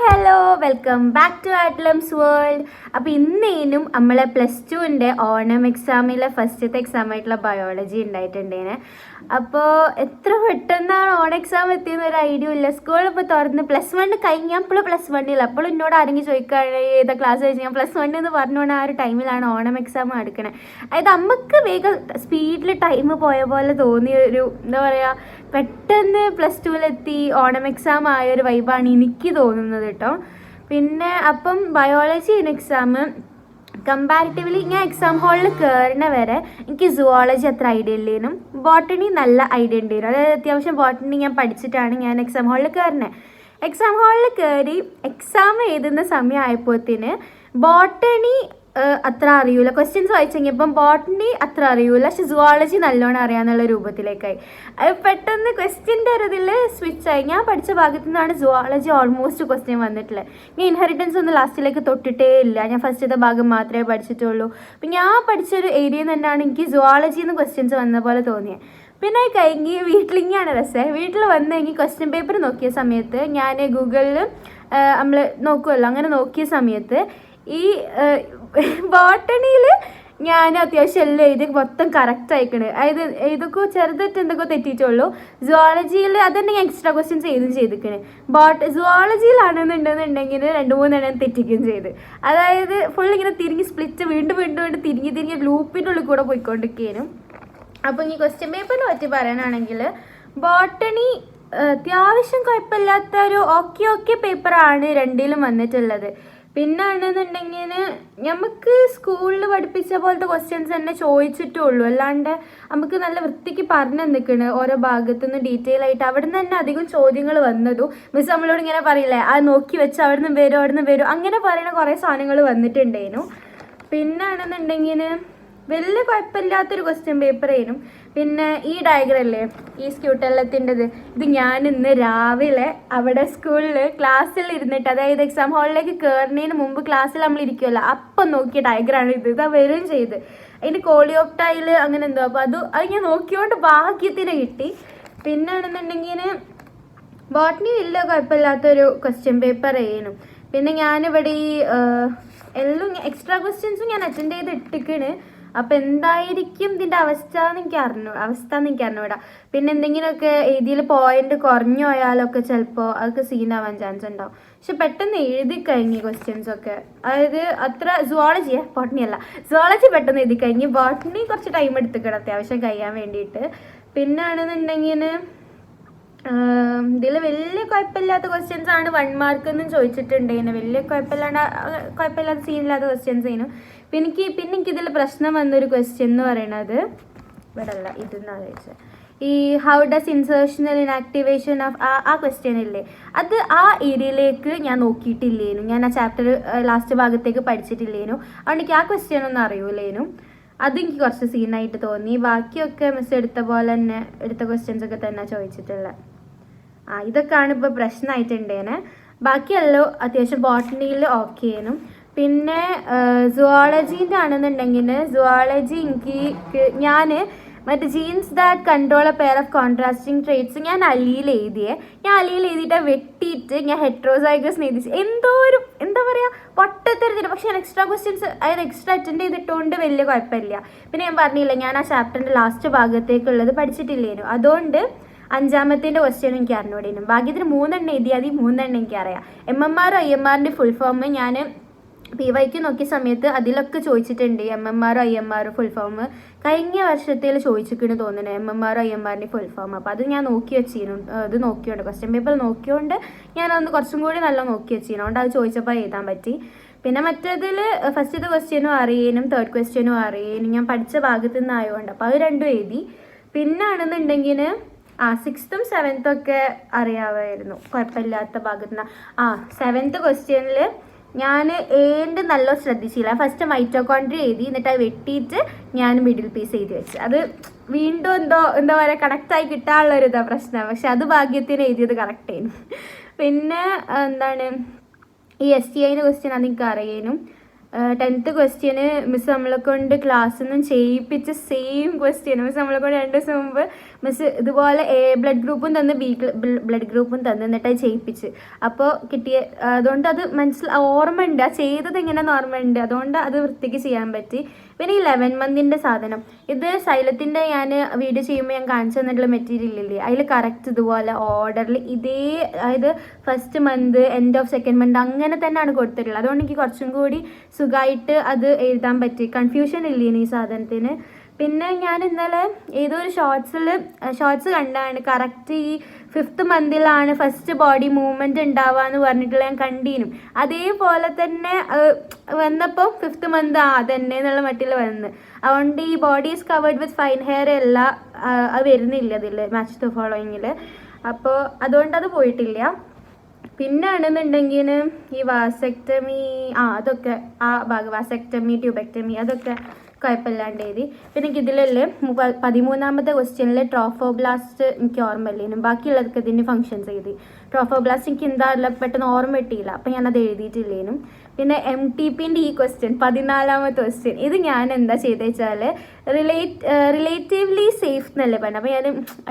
Hello welcome back to Atlam's world. അപ്പോൾ ഇന്നേനും നമ്മളെ +2 ഓണം എക്സാമിലെ ഫസ്റ്റത്തെ എക്സാം ആയിട്ടുള്ള ബയോളജി ഉണ്ടായിട്ടുണ്ടേനെ. അപ്പോൾ എത്ര പെട്ടെന്നാണ് ഓൺ എക്സാം എത്തിയെന്ന് ഒരു ഐഡിയ ഇല്ല. സ്കൂളിൽ ഇപ്പോൾ തുറന്ന് +1 കഴിഞ്ഞാൽ ഇപ്പോൾ +1 അപ്പോൾ എന്നോട് ആരെങ്കിലും ചോദിക്കുകയാണെങ്കിൽ ഏതാ ക്ലാസ് കഴിഞ്ഞ് ഞാൻ +1 എന്ന് പറഞ്ഞുകൊണ്ട് ആ ഒരു ടൈമിലാണ് ഓണം എക്സാം എടുക്കണേ. അതായത് നമുക്ക് വേഗം സ്പീഡിൽ ടൈം പോയ പോലെ തോന്നിയ ഒരു എന്താ പറയുക, പെട്ടെന്ന് +2 ഓണം എക്സാം ആയ ഒരു വൈബാണ് എനിക്ക് തോന്നുന്നത് കേട്ടോ. പിന്നെ അപ്പം ബയോളജി എക്സാം കമ്പാരിറ്റീവ്ലി ഞാൻ എക്സാം ഹാളിൽ കയറുന്ന വരെ എനിക്ക് സുവോളജി അത്ര ഐഡിയ ഇല്ലേനും ബോട്ടണി നല്ല ഐഡിയ ഉണ്ടായിരുന്നു. അതായത് അത്യാവശ്യം ബോട്ടണി ഞാൻ പഠിച്ചിട്ടാണ് ഞാൻ എക്സാം ഹാളിൽ കയറുന്നത്. എക്സാം ഹാളിൽ കയറി എക്സാം എഴുതുന്ന സമയമായപ്പോഴത്തേന് ബോട്ടണി അത്ര അറിയൂല, ക്വസ്റ്റ്യൻസ് വായിച്ചു കഴിഞ്ഞപ്പം ബോട്ടണി അത്ര അറിയൂല, പക്ഷെ സുവോളജി നല്ലോണം അറിയാന്നുള്ള രൂപത്തിലേക്കായി. അത് പെട്ടെന്ന് ക്വസ്റ്റ്യൻ്റെ ഒരു ഇതിൽ സ്വിച്ചായി. ഞാൻ പഠിച്ച ഭാഗത്തു നിന്നാണ് സുവോളജി ഓൾമോസ്റ്റ് ക്വസ്റ്റ്യൻ വന്നിട്ടുള്ളത്. ഞാൻ ഇൻഹെറിറ്റൻസ് ഒന്നും ലാസ്റ്റിലേക്ക് തൊട്ടിട്ടേ ഇല്ല, ഞാൻ ഫസ്റ്റത്തെ ഭാഗം മാത്രമേ പഠിച്ചിട്ടുള്ളൂ. അപ്പം ഞാൻ പഠിച്ചൊരു ഏരിയയിൽ തന്നെയാണ് എനിക്ക് സുവോളജിയിൽ നിന്ന് ക്വസ്റ്റ്യൻസ് വന്ന പോലെ തോന്നിയത്. പിന്നെ കഴിഞ്ഞ് വീട്ടിലിങ്ങനെയാണ് രസം. വീട്ടിൽ വന്ന് കഴിഞ്ഞ് ക്വസ്റ്റ്യൻ പേപ്പർ നോക്കിയ സമയത്ത് ഞാൻ ഗൂഗിളിൽ നമ്മൾ നോക്കുമല്ലോ, അങ്ങനെ നോക്കിയ സമയത്ത് ഈ ബോട്ടണിയിൽ ഞാൻ അത്യാവശ്യം എല്ലാം എഴുതി മൊത്തം കറക്റ്റ് ആയിക്കണ്. അതായത് ഏതൊക്കെ ചെറുതായിട്ട് എന്തൊക്കെ തെറ്റിയിട്ടുള്ളൂ. സുവോളജിയിൽ അതന്നെ ഞാൻ എക്സ്ട്രാ ക്വസ്റ്റ്യൻസ് എഴുതും ചെയ്തിക്കണ്. സുവോളജിയിലാണെന്നുണ്ടെന്നുണ്ടെങ്കിൽ 2-3 എണ്ണം തെറ്റിക്കുകയും ചെയ്ത്. അതായത് ഫുൾ ഇങ്ങനെ തിരിഞ്ഞ് സ്പ്ലിറ്റ് വീണ്ടും തിരിഞ്ഞ് ലൂപ്പിൻ്റെ ഉള്ളിൽ കൂടെ പോയിക്കൊണ്ടിരിക്കുകയും. അപ്പോൾ ഈ ക്വസ്റ്റ്യൻ പേപ്പറിനെ പറ്റി പറയാനാണെങ്കിൽ ബോട്ടണി അത്യാവശ്യം കുഴപ്പമില്ലാത്ത ഒരു ഓക്കെ പേപ്പറാണ് രണ്ടിലും വന്നിട്ടുള്ളത്. പിന്നെ ആണെന്നുണ്ടെങ്കിൽ നമുക്ക് സ്കൂളിൽ പഠിപ്പിച്ച പോലത്തെ ക്വസ്റ്റ്യൻസ് തന്നെ ചോദിച്ചിട്ടുള്ളൂ, അല്ലാണ്ട് നമുക്ക് നല്ല വൃത്തിക്ക് പറഞ്ഞു നിൽക്കണ് ഓരോ ഭാഗത്തുനിന്ന് ഡീറ്റെയിൽ ആയിട്ട്. അവിടെ നിന്ന് തന്നെ അധികം ചോദ്യങ്ങൾ വന്നതും മിസ് നമ്മളോട് ഇങ്ങനെ പറയില്ലേ, അത് നോക്കി വെച്ച് അവിടെ നിന്ന് വരും അങ്ങനെ പറയുന്ന കുറേ സാധനങ്ങൾ വന്നിട്ടുണ്ടേനു. പിന്നെ ആണെന്നുണ്ടെങ്കിൽ വലിയ കുഴപ്പമില്ലാത്തൊരു ക്വസ്റ്റ്യൻ പേപ്പറായിരുന്നു. പിന്നെ ഈ ഡയഗ്രം അല്ലേ, ഈ സ്ക്യൂട്ടെല്ലത്തിൻ്റെത്, ഇത് ഞാൻ ഇന്ന് രാവിലെ അവിടെ സ്കൂളിൽ ക്ലാസ്സിൽ ഇരുന്നിട്ട്, അതായത് എക്സാം ഹാളിലേക്ക് കയറുന്നതിന് മുമ്പ് ക്ലാസ്സിൽ നമ്മൾ ഇരിക്കുമല്ലോ, അപ്പം നോക്കിയ ഡയഗ്രാണ് ഇത്. ഇതാ വരും ചെയ്ത് അതിൻ്റെ കോളിയോപ്റ്റൈൽ അങ്ങനെ എന്തോ. അപ്പോൾ അത് ഞാൻ നോക്കിയോണ്ട് ഭാഗ്യത്തിന് കിട്ടി. പിന്നെ ആണെന്നുണ്ടെങ്കിൽ ബോട്ടണി വലിയ കുഴപ്പമില്ലാത്തൊരു ക്വസ്റ്റ്യൻ പേപ്പർ ആയിരുന്നു. പിന്നെ ഞാനിവിടെ ഈ എല്ലാം എക്സ്ട്രാ ക്വസ്റ്റ്യൻസും ഞാൻ അറ്റൻഡ് ചെയ്ത് ഇട്ടിക്കണ്. അപ്പം എന്തായിരിക്കും ഇതിൻ്റെ അവസ്ഥ എന്ന് എനിക്ക് അറിഞ്ഞൂടാ. പിന്നെ എന്തെങ്കിലുമൊക്കെ ഇതിൽ പോയിന്റ് കുറഞ്ഞു പോയാലൊക്കെ ചിലപ്പോൾ അതൊക്കെ സീനാവാൻ ചാൻസ് ഉണ്ടാവും. പക്ഷെ പെട്ടെന്ന് എഴുതി കഴിഞ്ഞ് ക്വസ്റ്റ്യൻസൊക്കെ, അതായത് അത്ര സുവോളജി പെട്ടെന്ന് എഴുതി കഴിഞ്ഞ്. ബോട്ടണി കുറച്ച് ടൈം എടുത്തിക്കണം അത്യാവശ്യം കഴിയാൻ വേണ്ടിയിട്ട്. പിന്നെ ആണെന്നുണ്ടെങ്കിൽ ഇതിൽ വലിയ കുഴപ്പമില്ലാത്ത ക്വസ്റ്റ്യൻസ് ആണ് 1 മാർക്ക് എന്നും ചോദിച്ചിട്ടുണ്ടേനു. വലിയ കുഴപ്പമില്ലാത്ത സീനില്ലാത്ത ക്വസ്റ്റ്യൻസ് ആയിരുന്നു. പിന്നെ എനിക്കിതിൽ പ്രശ്നം വന്നൊരു ക്വസ്റ്റ്യൻ എന്ന് പറയുന്നത് ഇവിടെ അല്ല, ഇതെന്നാണ് ചോദിച്ചത്. ഈ ഹൗ ഡസ് ഇൻസേർഷണൽ ഇനാക്ടിവേഷൻ ഓഫ് ആ ക്വസ്റ്റ്യൻ ഇല്ലേ, അത് ആ ഏരിയയിലേക്ക് ഞാൻ നോക്കിയിട്ടില്ലേനു. ഞാൻ ആ ചാപ്റ്റർ ലാസ്റ്റ് ഭാഗത്തേക്ക് പഠിച്ചിട്ടില്ലേനു. അതുകൊണ്ട് എനിക്ക് ആ ക്വസ്റ്റ്യൻ ഒന്നും അറിയൂലേനു. അതെനിക്ക് കുറച്ച് സീനായിട്ട് തോന്നി. ബാക്കിയൊക്കെ മിസ് എടുത്ത പോലെ തന്നെ എടുത്ത ക്വസ്റ്റ്യൻസ് ഒക്കെ തന്നെ ചോദിച്ചിട്ടുള്ളത്. ഇതൊക്കെയാണ് ഇപ്പോൾ പ്രശ്നമായിട്ടുണ്ടേനെ. ബാക്കിയല്ലോ അത്യാവശ്യം ബോട്ടണിയിൽ ഓക്കെ ആയിരുന്നു. പിന്നെ സുവോളജീൻ്റെ ആണെന്നുണ്ടെങ്കിൽ സുവോളജി ഞാൻ മറ്റേ genes that control a pair of contrasting traits ഞാൻ അലിയിൽ എഴുതിയിട്ട് വെട്ടിയിട്ട് ഞാൻ ഹെട്രോസൈഗസ് എഴുതി. എന്താ പറയുക, പൊട്ടത്തെടുത്തിട്ട്. പക്ഷെ ഞാൻ എക്സ്ട്രാ ക്വസ്റ്റ്യൻസ് അതായത് എക്സ്ട്രാ അറ്റൻഡ് ചെയ്തിട്ടുകൊണ്ട് വലിയ കുഴപ്പമില്ല. പിന്നെ ഞാൻ പറഞ്ഞില്ല, ഞാൻ ആ ചാപ്റ്ററിൻ്റെ ലാസ്റ്റ് ഭാഗത്തേക്കുള്ളത് പഠിച്ചിട്ടില്ലേനു. അതുകൊണ്ട് 5-ാമത്തേൻ്റെ ക്വസ്റ്റ്യൻ എനിക്ക് അറിഞ്ഞൂടേനും. ഭാഗ്യത്തിന് 3 എണ്ണം എഴുതി, അതിൽ 3 എണ്ണം എനിക്കറിയാം. MMR IMRൻ്റെ ഫുൾ ഫോം ഞാൻ PYQ നോക്കിയ സമയത്ത് അതിലൊക്കെ ചോദിച്ചിട്ടുണ്ട്. MMR IMR ഫുൾ ഫോം കഴിഞ്ഞ വർഷത്തിൽ ചോദിച്ചിട്ട് തോന്നുന്നത്, MMR IMRൻ്റെ ഫുൾ ഫോം. അപ്പോൾ അത് ഞാൻ നോക്കി വെച്ചിരുന്നു. അത് നോക്കിയോണ്ട് ക്വസ്റ്റ്യൻ പേപ്പർ നോക്കിയോണ്ട് ഞാനൊന്ന് കുറച്ചും കൂടി നല്ല നോക്കി വെച്ചിരുന്നു. അതുകൊണ്ട് അത് ചോദിച്ചപ്പോൾ എഴുതാൻ പറ്റി. പിന്നെ മറ്റേതിൽ ഫസ്റ്റത്തെ ക്വസ്റ്റ്യനും അറിയാനും 3rd ക്വസ്റ്റ്യനും അറിയാനും ഞാൻ പഠിച്ച ഭാഗത്തു നിന്നായതുകൊണ്ട് അപ്പോൾ അത് രണ്ടും എഴുതി. പിന്നെ ആണെന്നുണ്ടെങ്കിൽ 6th 7th ഒക്കെ അറിയാമായിരുന്നു, കുഴപ്പമില്ലാത്ത ഭാഗത്ത് നിന്ന്. 7th ക്വസ്റ്റ്യനിൽ ഞാൻ ഏൻ്റെ നല്ല ശ്രദ്ധിച്ചില്ല. ഫസ്റ്റ് മൈറ്റോകോൺട്രിയ എഴുതി, എന്നിട്ട് അത് വെട്ടിയിട്ട് ഞാൻ മിഡിൽ പീസ് എഴുതി വെച്ച്. അത് വീണ്ടും എന്താ പറയുക കണക്റ്റായി കിട്ടാനുള്ളൊരിതാ പ്രശ്നം. പക്ഷെ അത് ഭാഗ്യത്തിന് എഴുതിയത് കറക്റ്റ് ആയിരുന്നു. പിന്നെ എന്താണ് ഈ STIൻ്റെ ക്വസ്റ്റ്യൻ അതെനിക്ക് അറിയാനും. 10th ക്വസ്റ്റ്യന് മിസ് നമ്മളെ കൊണ്ട് ക്ലാസ്സിൽ നിന്നും ചെയ്യിപ്പിച്ച സെയിം ക്വസ്റ്റ്യൻ മിസ് നമ്മളെ കൊണ്ട് 2 ദിവസം മുമ്പ് മിസ് ഇതുപോലെ എ ബ്ലഡ് ഗ്രൂപ്പും തന്ന് ബി ബ്ലഡ് ഗ്രൂപ്പും തന്ന് എന്നിട്ട് അത് ചെയ്യിപ്പിച്ച്. അപ്പോൾ കിട്ടിയ അതുകൊണ്ട് അത് ഓർമ്മ ഉണ്ട്, ആ ചെയ്തത് എങ്ങനെയാണെന്ന് ഓർമ്മ ഉണ്ട്, അതുകൊണ്ട് അത് വൃത്തിക്ക് ചെയ്യാൻ പറ്റി. പിന്നെ ഈ 11 മന്തിൻ്റെ സാധനം, ഇത് സൈലത്തിൻ്റെ ഞാൻ വീഡിയോ ചെയ്യുമ്പോൾ ഞാൻ കാണിച്ചു തന്നിട്ടുള്ള മെറ്റീരിയൽ ഇല്ലേ, അതിൽ കറക്റ്റ് ഇതുപോലെ ഓർഡറിൽ ഇതേ, അതായത് first month end of second month അങ്ങനെ തന്നെയാണ് കൊടുത്തിട്ടുള്ളത്. അതുകൊണ്ട് എനിക്ക് കുറച്ചും കൂടി സുഖമായിട്ട് അത് എഴുതാൻ പറ്റി, കൺഫ്യൂഷൻ ഇല്ലേന് ഈ സാധനത്തിന്. പിന്നെ ഞാൻ ഇന്നലെ ഏതോ ഒരു ഷോർട്സ് കണ്ടാണ് കറക്റ്റ് ഈ 5th മന്തിലാണ് ഫസ്റ്റ് ബോഡി മൂവ്മെൻറ്റ് ഉണ്ടാവുക എന്ന് പറഞ്ഞിട്ടുള്ള ഞാൻ കണ്ടീനും. അതേപോലെ തന്നെ വന്നപ്പോൾ 5th മന്ത് അതന്നെ എന്നുള്ള മട്ടിൽ വന്ന്. അതുകൊണ്ട് ഈ body is covered with fine hair അല്ല, അത് വരുന്നില്ല അതിൽ മാച്ച് ദ ഫോളോയിങ്ങിൽ. അപ്പോൾ അതുകൊണ്ട് അത് പോയിട്ടില്ല. പിന്നെ ആണെന്നുണ്ടെങ്കിൽ ഈ വാസെക്ടമി അതൊക്കെ ആ ഭാഗം വാസെക്ടമി ട്യൂബെക്ടമി അതൊക്കെ കുഴപ്പമില്ലാണ്ട് എഴുതി. പിന്നെ എനിക്ക് ഇതിലല്ലേ 13ാമത്തെ ക്വസ്റ്റ്യനിൽ ട്രോഫോബ്ലാസ്റ്റ് എനിക്ക് ഓർമ്മയില്ലേനും, ബാക്കിയുള്ളതൊക്കെ ഇതിൻ്റെ ഫങ്ഷൻസ് എഴുതി. ട്രോഫോബ്ലാസ്റ്റ് എനിക്ക് എന്താ പെട്ടെന്ന് ഓർമ്മ കിട്ടിയില്ല, അപ്പം ഞാനത് എഴുതിയിട്ടില്ലേനും. പിന്നെ MTPൻ്റെ ഈ ക്വസ്റ്റ്യൻ 14ാമത്തെ ക്വസ്റ്റ്യൻ, ഇത് ഞാൻ എന്താ ചെയ്തത് വെച്ചാൽ റിലേറ്റീവ്ലി സേഫ് എന്നല്ലേ പറഞ്ഞത്. അപ്പോൾ ഞാൻ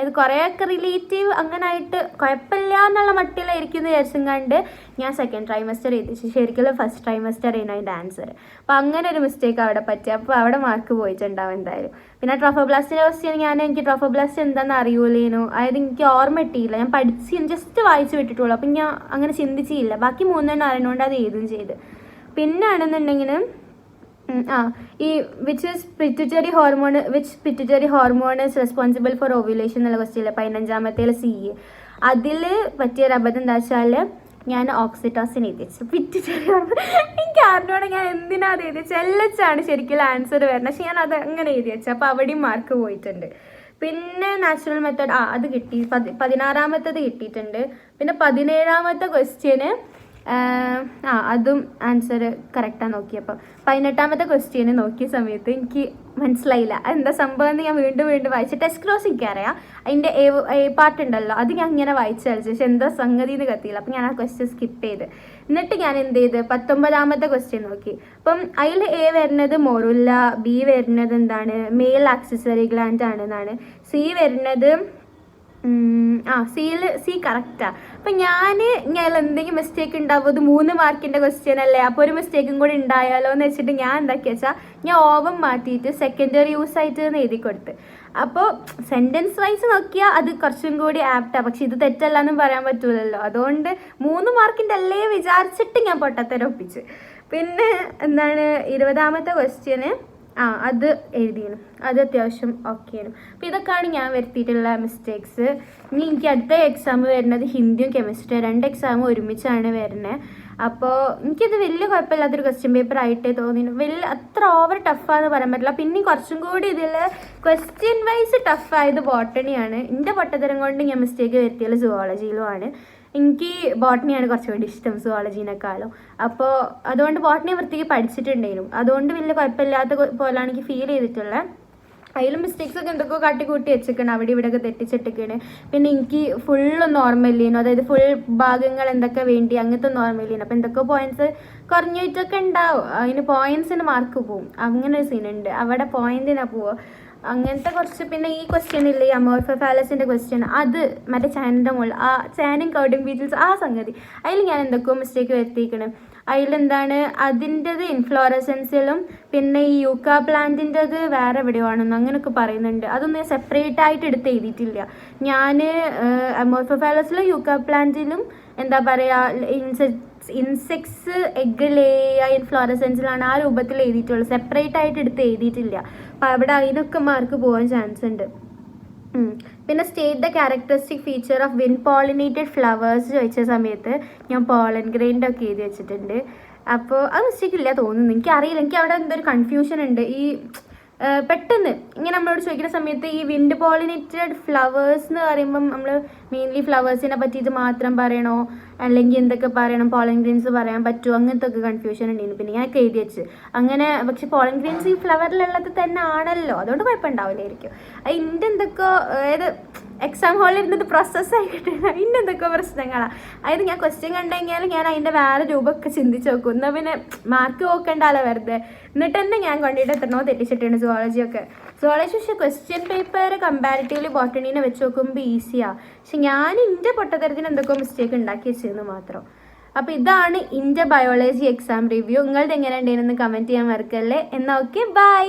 ഇത് കുറേയൊക്കെ റിലേറ്റീവ് അങ്ങനെ ആയിട്ട് കുഴപ്പമില്ല എന്നുള്ള മട്ടിലായിരിക്കും എന്ന് വിചാരിച്ചും കണ്ട് ഞാൻ സെക്കൻഡ് ട്രൈമസ്റ്റർ എഴുതിച്ചു. ശരിക്കും ഫസ്റ്റ് ട്രൈമസ്റ്റർ ആയിരുന്നു അതിൻ്റെ ആൻസർ. അപ്പോൾ അങ്ങനെ ഒരു മിസ്റ്റേക്ക് അവിടെ പറ്റി, അപ്പോൾ അവിടെ മാർക്ക് പോയിട്ടുണ്ടാവും എന്തായാലും. പിന്നെ ട്രോഫോബ്ലാസ്റ്റിൻ്റെ ക്വസ്റ്റ്യൻ എനിക്ക് ട്രോഫോബ്ലാസ്റ്റ് എന്താണെന്ന് അറിയൂലേനു, അതായത് എനിക്ക് ഓർമ്മ കിട്ടിയില്ല, ഞാൻ ജസ്റ്റ് വായിച്ച് വിട്ടിട്ടുള്ളൂ. അപ്പം ഞാൻ അങ്ങനെ ചിന്തിച്ചില്ല, ബാക്കി 3 അറിഞ്ഞുകൊണ്ട് അത് എഴുതും ചെയ്ത്. പിന്നെ ആണെന്നുണ്ടെങ്കിൽ ഈ which pituitary hormone is responsible for ovulation എന്നുള്ള ക്വസ്റ്റ്യൻ 15ാമത്തേൽ CA. അതിൽ പറ്റിയൊരു അബദ്ധം എന്താ വെച്ചാൽ ഞാൻ ഓക്സിറ്റോസിൻ എഴുതിച്ചു, പിറ്റ്യൂട്ടറി ഹോർമോൺ. എനിക്ക് അറിഞ്ഞോടെ ഞാൻ എന്തിനാ അത് എഴുതിച്ചു, LH ശരിക്കും ആൻസർ വരുന്നത്, പക്ഷെ ഞാൻ അത് അങ്ങനെ എഴുതി വെച്ചു. അപ്പോൾ അവിടെയും മാർക്ക് പോയിട്ടുണ്ട്. പിന്നെ നാച്ചുറൽ മെത്തേഡ് അത് കിട്ടി, 16ാമത്തേത് കിട്ടിയിട്ടുണ്ട്. പിന്നെ 17ാമത്തെ ക്വസ്റ്റ്യന് അതും ആൻസർ കറക്റ്റാണ് നോക്കിയപ്പോൾ. 18ാമത്തെ ക്വസ്റ്റ്യന് നോക്കിയ സമയത്ത് എനിക്ക് മനസ്സിലായില്ല എന്താ സംഭവം എന്ന്. ഞാൻ വീണ്ടും വായിച്ചു. ടെസ്റ്റ് ക്രോസ് എനിക്കറിയാം, അതിൻ്റെ എ പാർട്ട് ഉണ്ടല്ലോ, അത് ഞാൻ ഇങ്ങനെ വായിച്ച് കളിച്ചു, പക്ഷെ എന്താ സംഗതി എന്ന് കത്തിയില്ല. അപ്പം ഞാൻ ആ ക്വസ്റ്റ്യൻ സ്കിപ്പ് ചെയ്ത്. എന്നിട്ട് ഞാൻ എന്ത് ചെയ്ത് 19ാമത്തെ ക്വസ്റ്റ്യൻ നോക്കി. അപ്പം അതിൽ A വരുന്നത് മൊറുല്ല, B വരുന്നത് എന്താണ് മെയിൽ ആക്സസറി ഗ്ലാൻഡ് ആണെന്നാണ്, C വരുന്നത് സി കറക്റ്റാ. അപ്പം ഞാൻ എന്തെങ്കിലും മിസ്റ്റേക്ക് ഉണ്ടാവും, അത് 3 മാർക്കിൻ്റെ ക്വസ്റ്റ്യൻ അല്ലേ, അപ്പോൾ ഒരു മിസ്റ്റേക്കും കൂടി ഉണ്ടായാലോ എന്ന് വെച്ചിട്ട് ഞാൻ എന്താക്കി വെച്ചാൽ ഞാൻ ഓവം മാറ്റിയിട്ട് സെക്കൻഡറി യൂസ് ആയിട്ട് എഴുതി കൊടുത്ത്. അപ്പോൾ സെൻറ്റൻസ് വൈസ് നോക്കിയാൽ അത് കുറച്ചും കൂടി ആപ്റ്റാണ്, പക്ഷെ ഇത് തെറ്റല്ല എന്നും പറയാൻ പറ്റൂലല്ലോ. അതുകൊണ്ട് 3 മാർക്കിൻ്റെ അല്ലേ വിചാരിച്ചിട്ട് ഞാൻ പൊട്ടത്തരം ഒപ്പിച്ച്. പിന്നെ എന്താണ് 20ാമത്തെ ക്വസ്റ്റ്യന് അത് എഴുതിയിരുന്നു, അത് അത്യാവശ്യം ഓക്കെയാണ്. അപ്പോൾ ഇതൊക്കെയാണ് ഞാൻ വരുത്തിയിട്ടുള്ള മിസ്റ്റേക്സ്. ഇനി എനിക്ക് അടുത്ത എക്സാം വരുന്നത് ഹിന്ദിയും കെമിസ്ട്രിയും, 2 എക്സാമും ഒരുമിച്ചാണ് വരുന്നത്. അപ്പോൾ എനിക്കിത് വലിയ കുഴപ്പമില്ലാത്തൊരു ക്വസ്റ്റ്യൻ പേപ്പർ ആയിട്ടേ തോന്നി, അത്ര ഓവർ ടഫാന്ന് പറയാൻ പറ്റില്ല. പിന്നെ കുറച്ചും കൂടി ഇതിൽ ക്വസ്റ്റ്യൻ വൈസ് ടഫായത് ബോട്ടണിയാണ്. എൻ്റെ പൊട്ടത്തരം കൊണ്ട് ഞാൻ മിസ്റ്റേക്ക് വരുത്തിയത് സുവോളജിയിലുമാണ്. എനിക്ക് ബോട്ടണിയാണ് കുറച്ചുകൂടി ഇഷ്ടം സുവോളജീനേക്കാളും. അപ്പോൾ അതുകൊണ്ട് ബോട്ടണി വൃത്തിക്ക് പഠിച്ചിട്ടുണ്ടായിരുന്നു, അതുകൊണ്ട് വലിയ കുഴപ്പമില്ലാത്ത പോലെയാണ് എനിക്ക് ഫീൽ ചെയ്തിട്ടുള്ളത്. അതിലും മിസ്റ്റേക്സ് ഒക്കെ എന്തൊക്കെയോ കാട്ടിക്കൂട്ടി വെച്ചിരിക്കണം, അവിടെ ഇവിടെയൊക്കെ തെറ്റിച്ചിട്ടൊക്കെയാണ്. പിന്നെ എനിക്ക് ഫുള്ളൊന്നും ഓർമ്മയില്ലേനു, അതായത് ഫുൾ ഭാഗങ്ങൾ എന്തൊക്കെ വേണ്ടി അങ്ങനത്തെ ഒന്നും ഓർമ്മയില്ലേനു. അപ്പോൾ എന്തൊക്കെ പോയിന്റ്സ് കുറഞ്ഞിട്ടൊക്കെ ഉണ്ടാവും, അതിന് പോയിന്റ്സിന് മാർക്ക് പോവും. അങ്ങനെ ഒരു സീനുണ്ട്, അവിടെ പോയിന്റിനാണ് പോവുക അങ്ങനത്തെ കുറച്ച്. പിന്നെ ഈ ക്വസ്റ്റ്യൻ ഇല്ലേ അമോർഫോഫാലസിൻ്റെ ക്വസ്റ്റ്യൻ, അത് മറ്റേ ചാനിൻ്റെ മുകളിൽ ചാനും കൗഡിങ് ബീറ്റിൽസ് സംഗതി, അതിൽ ഞാൻ എന്തൊക്കെയോ മിസ്റ്റേക്ക് വരുത്തിയിരിക്കണം. അതിലെന്താണ് അതിൻ്റെത് ഇൻഫ്ലോറസൻസിലും പിന്നെ ഈ യൂക്കാ പ്ലാന്റിൻ്റെത് വേറെ എവിടെയോ ആണെന്ന് അങ്ങനെയൊക്കെ പറയുന്നുണ്ട്. അതൊന്നും ഞാൻ സെപ്പറേറ്റ് ആയിട്ട് എടുത്ത് എഴുതിയിട്ടില്ല. ഞാൻ അമോർഫോഫാലസിലും യൂക്കാ പ്ലാന്റിലും എന്താ പറയുക ഇൻസെക്ട്സ് എഗ് ലേ ഇൻഫ്ലോറസൻസിലാണ് ആ രൂപത്തിൽ എഴുതിയിട്ടുള്ളൂ, സെപ്പറേറ്റ് ആയിട്ട് എടുത്ത് എഴുതിയിട്ടില്ല. അപ്പോൾ അവിടെ അതിനൊക്കെ മാർക്ക് പോകാൻ ചാൻസ് ഉണ്ട്. പിന്നെ state the characteristic feature of win pollinated flowers ചോദിച്ച സമയത്ത് ഞാൻ പോളൻ ഗ്രൈൻ്റെ ഒക്കെ എഴുതി വെച്ചിട്ടുണ്ട്. അപ്പോൾ അത് മിസ്റ്റേക്ക് ഇല്ല തോന്നുന്നു, എനിക്കറിയില്ല. എനിക്ക് അവിടെ എന്തൊരു കൺഫ്യൂഷൻ ഉണ്ട്. ഈ പെട്ടെന്ന് ഇങ്ങനെ നമ്മളോട് ചോദിക്കുന്ന സമയത്ത് ഈ വിൻഡ് പോളിനേറ്റഡ് ഫ്ലവേഴ്സ് എന്ന് പറയുമ്പം നമ്മൾ മെയിൻലി ഫ്ലവേഴ്സിനെ പറ്റിയിട്ട് മാത്രം പറയണോ അല്ലെങ്കിൽ എന്തൊക്കെ പറയണം, പോളൻ ഗ്രെയിൻസ് പറയാൻ പറ്റുമോ, അങ്ങനത്തെ ഒക്കെ കൺഫ്യൂഷൻ ഉണ്ടായിരുന്നു. പിന്നെ ഞാനൊക്കെ എഴുതി വെച്ച് അങ്ങനെ. പക്ഷെ പോളൻ ഗ്രെയിൻസ് ഈ ഫ്ലവറിലുള്ളത് തന്നെ ആണല്ലോ, അതുകൊണ്ട് കുഴപ്പമുണ്ടാവില്ലായിരിക്കും. അതിൻ്റെ എന്തൊക്കെയോ അതായത് എക്സാം ഹാളിൽ ഇരുന്നത് പ്രോസസ്സായി കിട്ടുക അതിൻ്റെ എന്തൊക്കെ പ്രശ്നങ്ങളാണ്. അതായത് ഞാൻ ക്വസ്റ്റ്യൻ കണ്ടു കഴിഞ്ഞാൽ ഞാൻ അതിൻ്റെ വേറെ രൂപമൊക്കെ ചിന്തിച്ച് നോക്കും, എന്നാൽ പിന്നെ മാർക്ക് നോക്കണ്ടല്ലോ വെറുതെ. എന്നിട്ട് തന്നെ ഞാൻ കൊണ്ടിട്ട് എത്തണോ തെറ്റിച്ചിട്ടുണ്ട് സുവോളജിയൊക്കെ. സുവോളജി പക്ഷേ ക്വസ്റ്റ്യൻ പേപ്പർ കമ്പാരിറ്റീവ്ലി ബോട്ടണീനെ വെച്ച് നോക്കുമ്പോൾ ഈസിയാണ്. പക്ഷെ ഞാൻ എൻ്റെ പൊട്ടത്തരത്തിന് എന്തൊക്കെയോ മിസ്റ്റേക്ക് ഉണ്ടാക്കി വെച്ചതെന്ന് മാത്രം. അപ്പോൾ ഇതാണ് എൻ്റെ ബയോളജി എക്സാം റിവ്യൂ. നിങ്ങളുടെ എങ്ങനെ ഉണ്ടെന്ന് കമൻറ്റ് ചെയ്യാൻ മറക്കല്ലേ. എന്നാൽ ഓക്കെ, ബൈ.